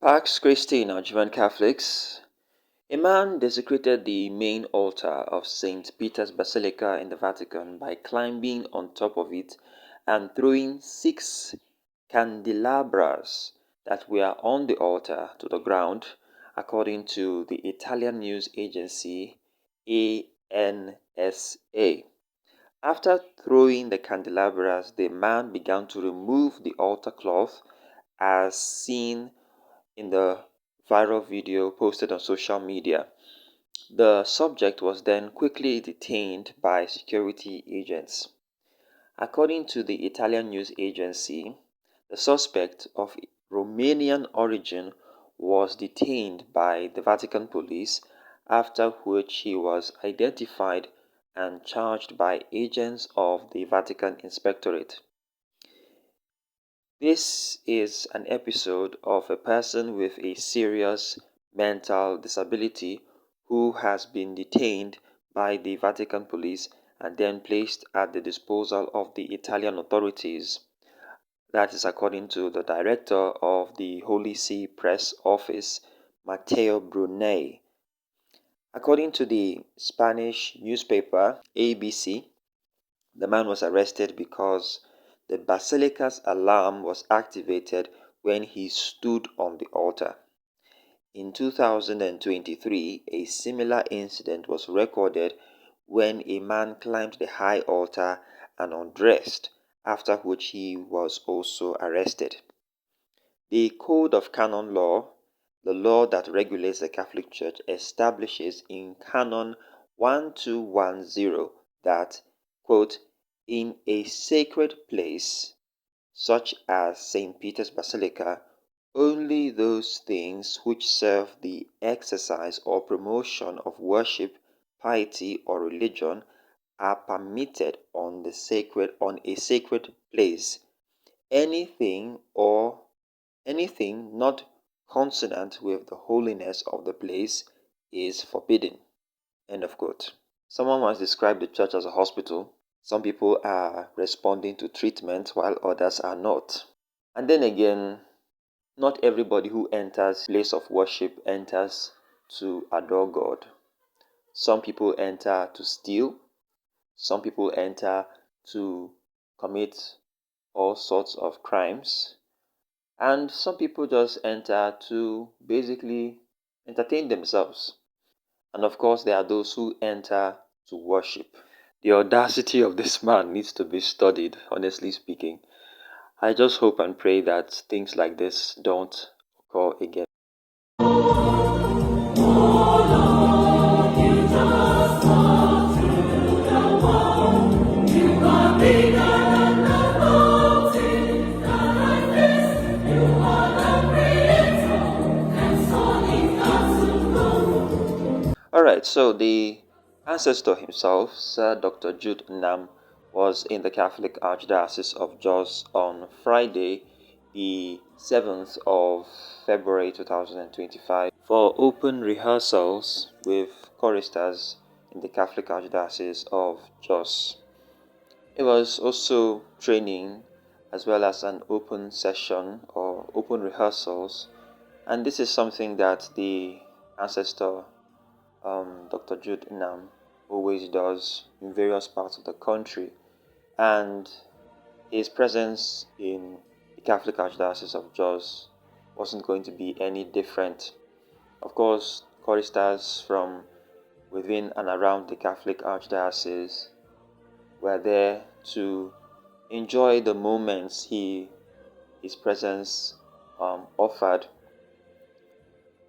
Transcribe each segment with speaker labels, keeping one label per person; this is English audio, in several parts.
Speaker 1: Pax Christi, Nigerian Catholics. A man desecrated the main altar of St. Peter's Basilica in the Vatican by climbing on top of it and throwing 6 candelabras that were on the altar to the ground, according to the Italian news agency ANSA. After throwing the candelabras, the man began to remove the altar cloth, as seen in the viral video posted on social media. The subject was then quickly detained by security agents. According to the Italian news agency, the suspect of Romanian origin was detained by the Vatican police, after which he was identified and charged by agents of the Vatican Inspectorate. This is an episode of a person with a serious mental disability who has been detained by the Vatican police and then placed at the disposal of the Italian authorities. That is according to the director of the Holy See Press Office, Matteo Brunei. According to the Spanish newspaper ABC, the man was arrested because the basilica's alarm was activated when he stood on the altar. In 2023, a similar incident was recorded when a man climbed the high altar and undressed, after which he was also arrested. The Code of Canon Law, the law that regulates the Catholic Church, establishes in Canon 1210 that, quote, in a sacred place, such as St. Peter's Basilica, only those things which serve the exercise or promotion of worship, piety, or religion are permitted on a sacred place. Anything not consonant with the holiness of the place is forbidden. End of quote. Someone once described the church as a hospital. Some people are responding to treatment while others are not. And then again, not everybody who enters place of worship enters to adore God. Some people enter to steal. Some people enter to commit all sorts of crimes. And some people just enter to basically entertain themselves. And of course, there are those who enter to worship. The audacity of this man needs to be studied, honestly speaking. I just hope and pray that things like this don't occur again. Alright, so the ancestor himself, Sir Dr. Jude Nnam, was in the Catholic Archdiocese of Jos on Friday, the 7th of February 2025, for open rehearsals with choristers in the Catholic Archdiocese of Jos. It was also training as well as an open session or open rehearsals, and this is something that the ancestor Dr. Jude Nnam always does in various parts of the country, and his presence in the Catholic Archdiocese of Jos wasn't going to be any different. Of course, choristers from within and around the Catholic Archdiocese were there to enjoy the moments his presence offered.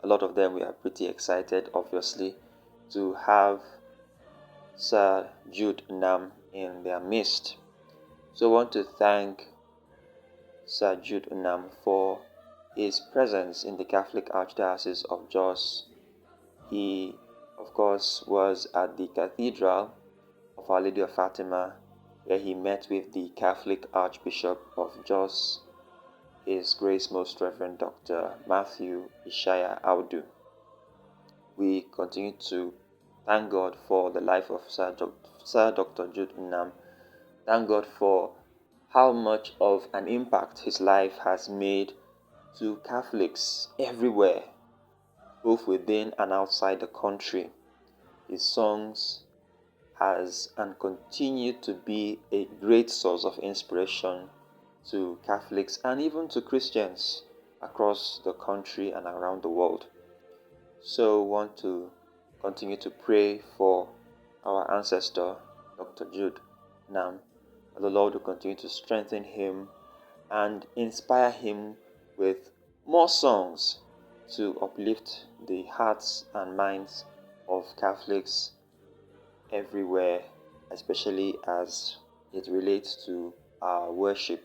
Speaker 1: A lot of them were pretty excited, obviously, to have Sir Jude Nnam in their midst. So I want to thank Sir Jude Nnam for his presence in the Catholic Archdiocese of Jos. He, of course, was at the Cathedral of Our Lady of Fatima, where he met with the Catholic Archbishop of Jos, His Grace Most Reverend Dr. Matthew Ishaya Audu. We continue to thank God for the life of Sir Dr. Jude Nnam. Thank God for how much of an impact his life has made to Catholics everywhere, both within and outside the country. His songs has and continue to be a great source of inspiration to Catholics and even to Christians across the country and around the world. So want to continue to pray for our ancestor, Dr. Jude Nnam, that the Lord will continue to strengthen him and inspire him with more songs to uplift the hearts and minds of Catholics everywhere, especially as it relates to our worship.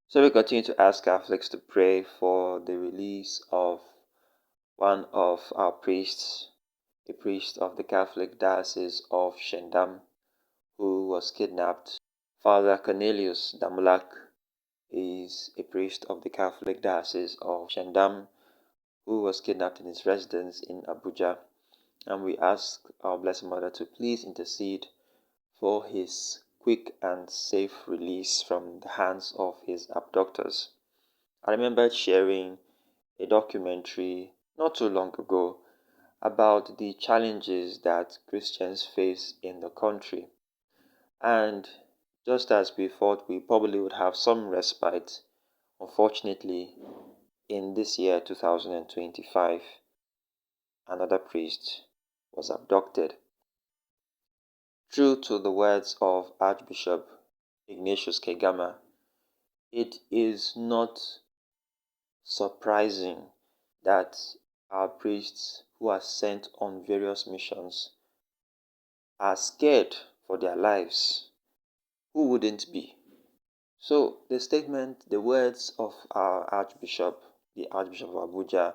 Speaker 1: So we continue to ask Catholics to pray for the release of one of our priests, a priest of the Catholic Diocese of Shandam, who was kidnapped. Father Cornelius Damulak is a priest of the Catholic Diocese of Shandam, who was kidnapped in his residence in Abuja. And we ask our Blessed Mother to please intercede for his quick and safe release from the hands of his abductors. I remember sharing a documentary not too long ago about the challenges that Christians face in the country. And just as we thought we probably would have some respite, unfortunately, in this year 2025, another priest was abducted. True to the words of Archbishop Ignatius Kegama, it is not surprising that our priests who are sent on various missions are scared for their lives. Who wouldn't be? So the statement, the words of our Archbishop, the Archbishop of Abuja,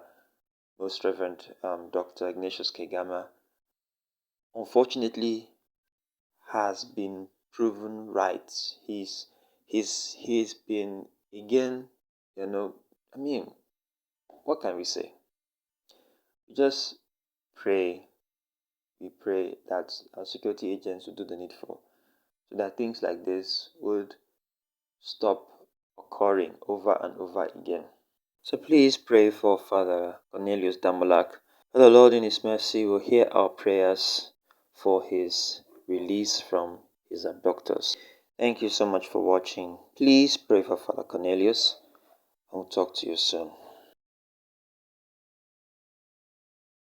Speaker 1: Most Reverend Dr. Ignatius Kegama, unfortunately has been proven right. He's been again, what can we say? We just pray. We pray that our security agents will do the needful so that things like this would stop occurring over and over again. So please pray for Father Cornelius Damulak. That the Lord in His mercy will hear our prayers for his release from his abductors. Thank you so much for watching. Please pray for Father Cornelius. I'll talk to you soon.